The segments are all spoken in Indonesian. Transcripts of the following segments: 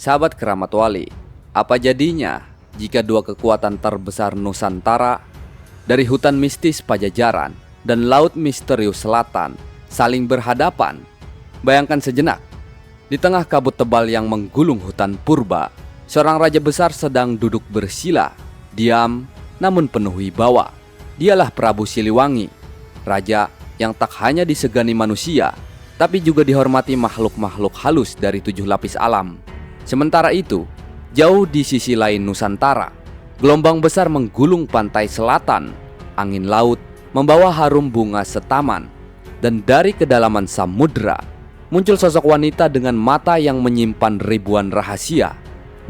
Sahabat Keramat Wali, apa jadinya jika dua kekuatan terbesar Nusantara dari hutan mistis Pajajaran dan laut misterius selatan saling berhadapan? Bayangkan sejenak, di tengah kabut tebal yang menggulung hutan purba, seorang raja besar sedang duduk bersila, diam namun penuh wibawa. Dialah Prabu Siliwangi, raja yang tak hanya disegani manusia, tapi juga dihormati makhluk-makhluk halus dari 7 lapis alam. Sementara itu, jauh di sisi lain Nusantara, gelombang besar menggulung pantai selatan. Angin laut membawa harum bunga setaman, dan dari kedalaman samudra muncul sosok wanita dengan mata yang menyimpan ribuan rahasia.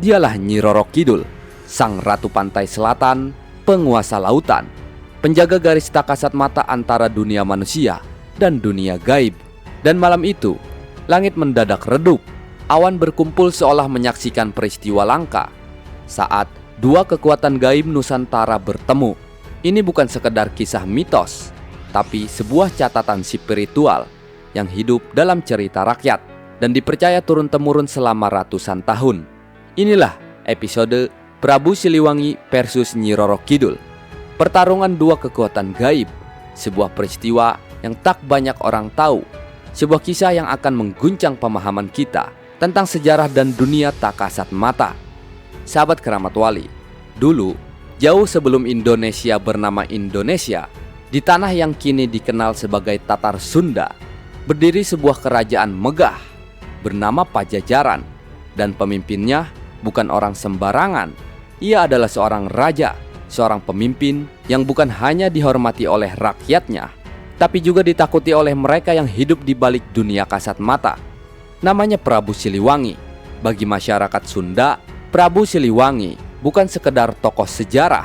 Dialah Nyi Roro Kidul, sang ratu pantai selatan, penguasa lautan, penjaga garis tak kasat mata antara dunia manusia dan dunia gaib. Dan malam itu, langit mendadak redup. Awan berkumpul seolah menyaksikan peristiwa langka saat dua kekuatan gaib Nusantara bertemu. Ini bukan sekedar kisah mitos, tapi sebuah catatan spiritual yang hidup dalam cerita rakyat dan dipercaya turun-temurun selama ratusan tahun. Inilah episode Prabu Siliwangi versus Nyi Roro Kidul. Pertarungan dua kekuatan gaib, sebuah peristiwa yang tak banyak orang tahu, sebuah kisah yang akan mengguncang pemahaman kita tentang sejarah dan dunia tak kasat mata. Sahabat Keramat Wali, dulu jauh sebelum Indonesia bernama Indonesia, di tanah yang kini dikenal sebagai Tatar Sunda, berdiri sebuah kerajaan megah bernama Pajajaran, dan pemimpinnya bukan orang sembarangan. Ia adalah seorang raja, seorang pemimpin yang bukan hanya dihormati oleh rakyatnya, tapi juga ditakuti oleh mereka yang hidup di balik dunia kasat mata. Namanya Prabu Siliwangi. Bagi masyarakat Sunda, Prabu Siliwangi bukan sekedar tokoh sejarah.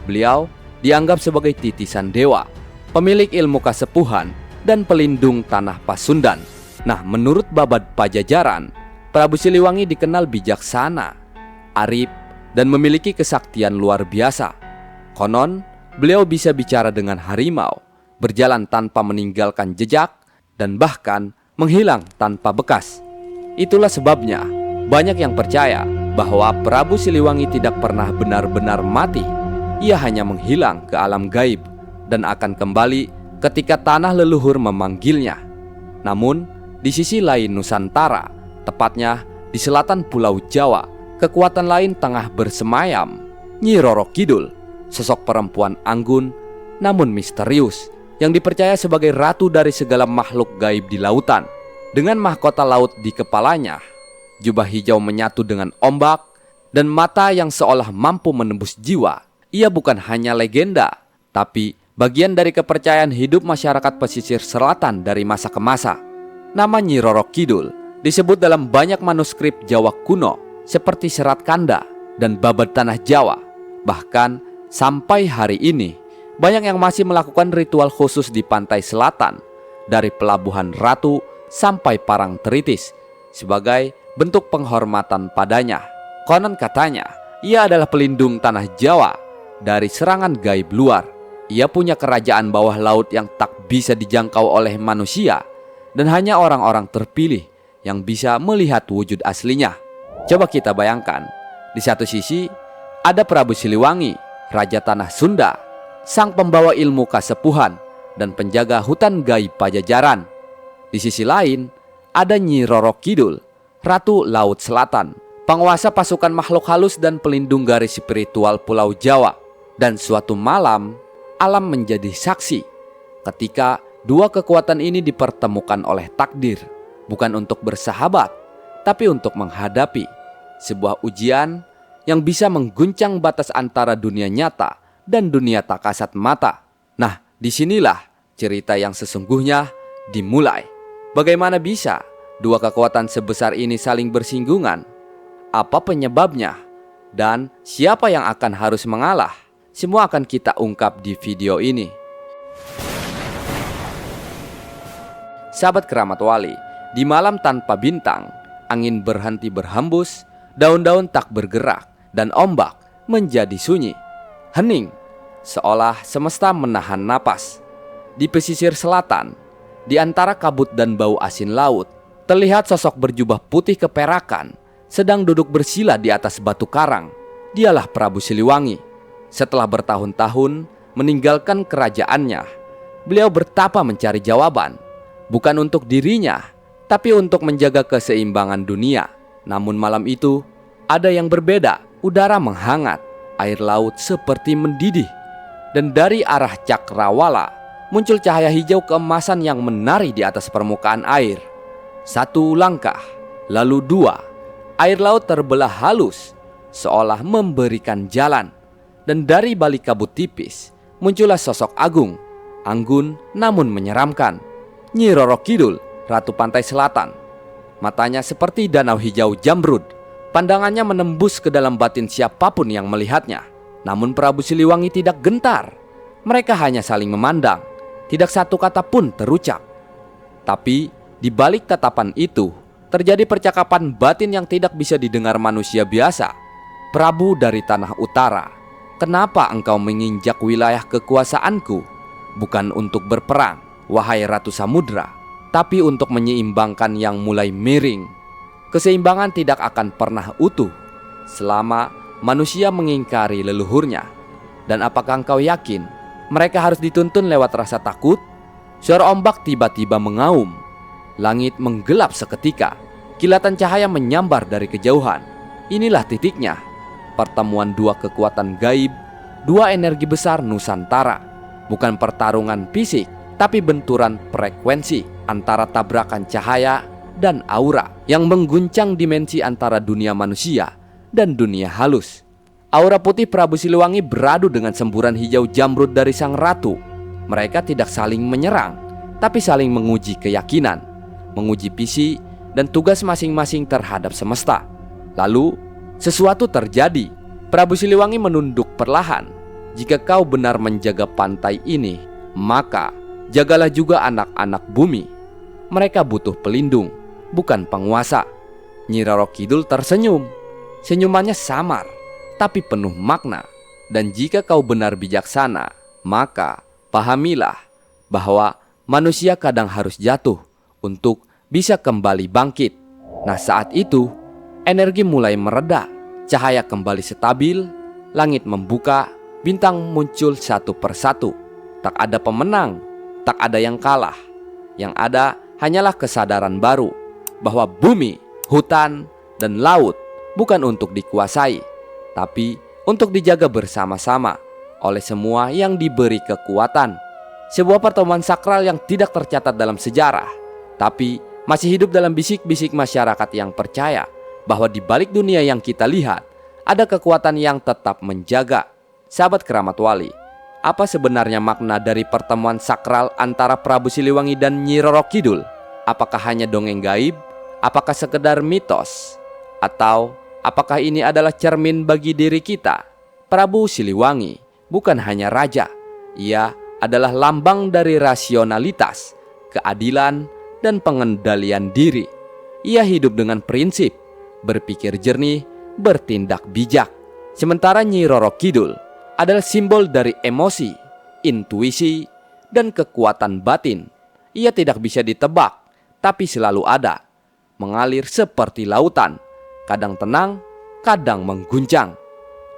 Beliau dianggap sebagai titisan dewa, pemilik ilmu kasepuhan, dan pelindung tanah Pasundan. Nah, menurut Babad Pajajaran, Prabu Siliwangi dikenal bijaksana, arif, dan memiliki kesaktian luar biasa. Konon, beliau bisa bicara dengan harimau, berjalan tanpa meninggalkan jejak, dan bahkan menghilang tanpa bekas. Itulah sebabnya banyak yang percaya bahwa Prabu Siliwangi tidak pernah benar-benar mati. Ia hanya menghilang ke alam gaib dan akan kembali ketika tanah leluhur memanggilnya. Namun, di sisi lain Nusantara, tepatnya di selatan Pulau Jawa, kekuatan lain tengah bersemayam. Nyi Roro Kidul, sosok perempuan anggun namun misterius, yang dipercaya sebagai ratu dari segala makhluk gaib di lautan. Dengan mahkota laut di kepalanya, jubah hijau menyatu dengan ombak, dan mata yang seolah mampu menembus jiwa. Ia bukan hanya legenda, tapi bagian dari kepercayaan hidup masyarakat pesisir selatan dari masa ke masa. Nama Nyi Roro Kidul disebut dalam banyak manuskrip Jawa kuno seperti Serat Kanda dan Babad Tanah Jawa. Bahkan sampai hari ini, banyak yang masih melakukan ritual khusus di pantai selatan, dari pelabuhan Ratu sampai Parang Tritis, sebagai bentuk penghormatan padanya. Konon katanya, ia adalah pelindung tanah Jawa dari serangan gaib luar. Ia punya kerajaan bawah laut yang tak bisa dijangkau oleh manusia, dan hanya orang-orang terpilih yang bisa melihat wujud aslinya. Coba kita bayangkan, di satu sisi ada Prabu Siliwangi, Raja Tanah Sunda, sang pembawa ilmu kasepuhan dan penjaga hutan gaib Pajajaran. Di sisi lain, ada Nyi Roro Kidul, Ratu Laut Selatan, penguasa pasukan makhluk halus dan pelindung garis spiritual Pulau Jawa. Dan suatu malam, alam menjadi saksi ketika dua kekuatan ini dipertemukan oleh takdir, bukan untuk bersahabat, tapi untuk menghadapi sebuah ujian yang bisa mengguncang batas antara dunia nyata dan dunia tak kasat mata. Nah, disinilah cerita yang sesungguhnya dimulai. Bagaimana bisa dua kekuatan sebesar ini saling bersinggungan? Apa penyebabnya? Dan siapa yang akan harus mengalah? Semua akan kita ungkap di video ini. Sahabat Keramat Wali, di malam tanpa bintang, angin berhenti berhembus, daun-daun tak bergerak, dan ombak menjadi sunyi. Hening, seolah semesta menahan napas. Di pesisir selatan, di antara kabut dan bau asin laut, terlihat sosok berjubah putih keperakan, sedang duduk bersila di atas batu karang. Dialah Prabu Siliwangi. Setelah bertahun-tahun meninggalkan kerajaannya, beliau bertapa mencari jawaban, bukan untuk dirinya, tapi untuk menjaga keseimbangan dunia. Namun malam itu ada yang berbeda. Udara menghangat, air laut seperti mendidih, dan dari arah cakrawala muncul cahaya hijau keemasan yang menari di atas permukaan air. Satu langkah, lalu dua. Air laut terbelah halus, seolah memberikan jalan. Dan dari balik kabut tipis muncullah sosok agung, anggun namun menyeramkan. Nyi Roro Kidul, Ratu Pantai Selatan. Matanya seperti danau hijau Jamrud. Pandangannya menembus ke dalam batin siapapun yang melihatnya. Namun Prabu Siliwangi tidak gentar. Mereka hanya saling memandang. Tidak satu kata pun terucap. Tapi di balik tatapan itu terjadi percakapan batin yang tidak bisa didengar manusia biasa. Prabu dari tanah utara, kenapa engkau menginjak wilayah kekuasaanku? Bukan untuk berperang, wahai Ratu Samudra, tapi untuk menyeimbangkan yang mulai miring. Keseimbangan tidak akan pernah utuh selama manusia mengingkari leluhurnya. Dan apakah engkau yakin mereka harus dituntun lewat rasa takut? Suara ombak tiba-tiba mengaum. Langit menggelap seketika. Kilatan cahaya menyambar dari kejauhan. Inilah titiknya. Pertemuan dua kekuatan gaib, dua energi besar Nusantara. Bukan pertarungan fisik, tapi benturan frekuensi antara tabrakan cahaya dan aura yang mengguncang dimensi antara dunia manusia dan dunia halus. Aura putih Prabu Siliwangi beradu dengan semburan hijau Jamrud dari sang ratu. Mereka tidak saling menyerang, tapi saling menguji keyakinan, menguji visi dan tugas masing-masing terhadap semesta. Lalu sesuatu terjadi. Prabu Siliwangi menunduk perlahan. Jika kau benar menjaga pantai ini, maka jagalah juga anak-anak bumi. Mereka butuh pelindung, bukan penguasa. Nyi Roro Kidul tersenyum. Senyumannya samar, tapi penuh makna. Dan jika kau benar bijaksana, maka pahamilah bahwa manusia kadang harus jatuh untuk bisa kembali bangkit. Nah, saat itu energi mulai mereda, cahaya kembali stabil, langit membuka, bintang muncul satu persatu. Tak ada pemenang, tak ada yang kalah. Yang ada hanyalah kesadaran baru bahwa bumi, hutan, dan laut bukan untuk dikuasai, tapi untuk dijaga bersama-sama oleh semua yang diberi kekuatan. Sebuah pertemuan sakral yang tidak tercatat dalam sejarah, tapi masih hidup dalam bisik-bisik masyarakat yang percaya bahwa di balik dunia yang kita lihat ada kekuatan yang tetap menjaga. Sahabat Keramat Wali, apa sebenarnya makna dari pertemuan sakral antara Prabu Siliwangi dan Nyi Roro Kidul? Apakah hanya dongeng gaib? Apakah sekedar mitos? Atau apakah ini adalah cermin bagi diri kita? Prabu Siliwangi bukan hanya raja. Ia adalah lambang dari rasionalitas, keadilan, dan pengendalian diri. Ia hidup dengan prinsip, berpikir jernih, bertindak bijak. Sementara Nyi Roro Kidul adalah simbol dari emosi, intuisi, dan kekuatan batin. Ia tidak bisa ditebak, tapi selalu ada, mengalir seperti lautan, kadang tenang, kadang mengguncang.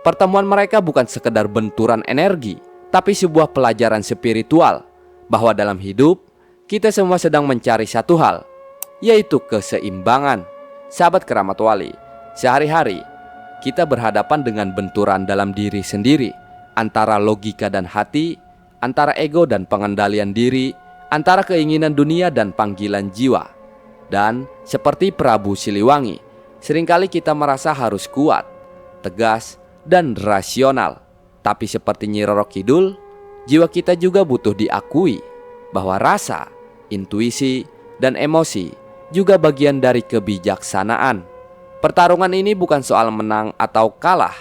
Pertemuan mereka bukan sekedar benturan energi, tapi sebuah pelajaran spiritual bahwa dalam hidup kita semua sedang mencari satu hal, yaitu keseimbangan. Sahabat Keramat Wali, sehari-hari kita berhadapan dengan benturan dalam diri sendiri, antara logika dan hati, antara ego dan pengendalian diri, antara keinginan dunia dan panggilan jiwa. Dan seperti Prabu Siliwangi, seringkali kita merasa harus kuat, tegas, dan rasional. Tapi seperti Nyi Roro Kidul, jiwa kita juga butuh diakui bahwa rasa, intuisi, dan emosi juga bagian dari kebijaksanaan. Pertarungan ini bukan soal menang atau kalah,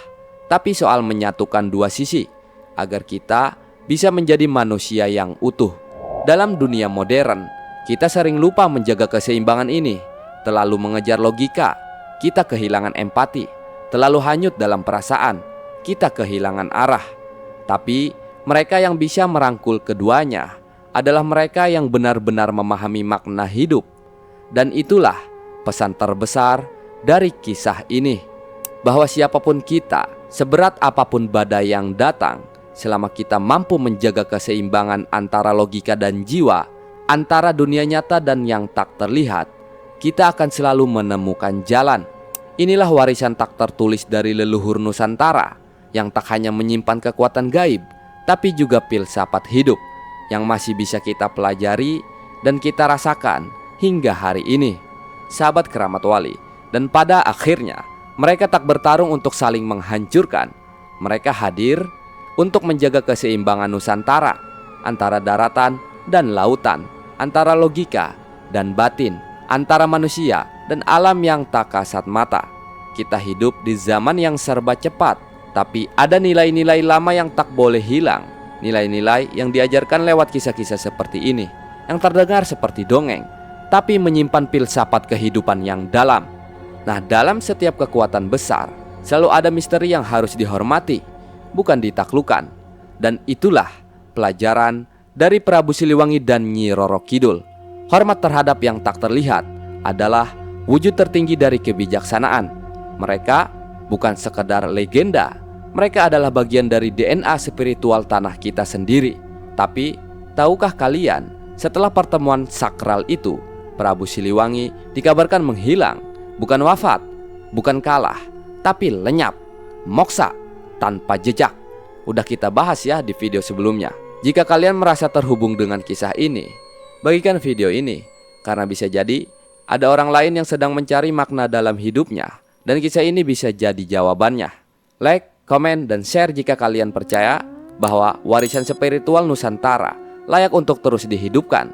tapi soal menyatukan dua sisi agar kita bisa menjadi manusia yang utuh. Dalam dunia modern, kita sering lupa menjaga keseimbangan ini. Terlalu mengejar logika, kita kehilangan empati. Terlalu hanyut dalam perasaan, kita kehilangan arah. Tapi mereka yang bisa merangkul keduanya adalah mereka yang benar-benar memahami makna hidup. Dan itulah pesan terbesar dari kisah ini, bahwa siapapun kita, seberat apapun badai yang datang, selama kita mampu menjaga keseimbangan antara logika dan jiwa, antara dunia nyata dan yang tak terlihat, kita akan selalu menemukan jalan. Inilah warisan tak tertulis dari leluhur Nusantara, yang tak hanya menyimpan kekuatan gaib, tapi juga filsafat hidup yang masih bisa kita pelajari dan kita rasakan hingga hari ini. Sahabat Keramat Wali, dan pada akhirnya mereka tak bertarung untuk saling menghancurkan. Mereka hadir untuk menjaga keseimbangan Nusantara, antara daratan dan lautan, antara logika dan batin, antara manusia dan alam yang tak kasat mata. Kita hidup di zaman yang serba cepat, tapi ada nilai-nilai lama yang tak boleh hilang. Nilai-nilai yang diajarkan lewat kisah-kisah seperti ini, yang terdengar seperti dongeng, tapi menyimpan filsafat kehidupan yang dalam. Nah, dalam setiap kekuatan besar, selalu ada misteri yang harus dihormati, bukan ditaklukkan. Dan itulah pelajaran dari Prabu Siliwangi dan Nyi Roro Kidul. Hormat terhadap yang tak terlihat adalah wujud tertinggi dari kebijaksanaan. Mereka bukan sekedar legenda, mereka adalah bagian dari DNA spiritual tanah kita sendiri. Tapi, tahukah kalian, setelah pertemuan sakral itu, Prabu Siliwangi dikabarkan menghilang. Bukan wafat, bukan kalah, tapi lenyap, moksa, tanpa jejak. Udah kita bahas ya di video sebelumnya. Jika kalian merasa terhubung dengan kisah ini, bagikan video ini, karena bisa jadi ada orang lain yang sedang mencari makna dalam hidupnya, dan kisah ini bisa jadi jawabannya. Like, komen, dan share jika kalian percaya bahwa warisan spiritual Nusantara layak untuk terus dihidupkan.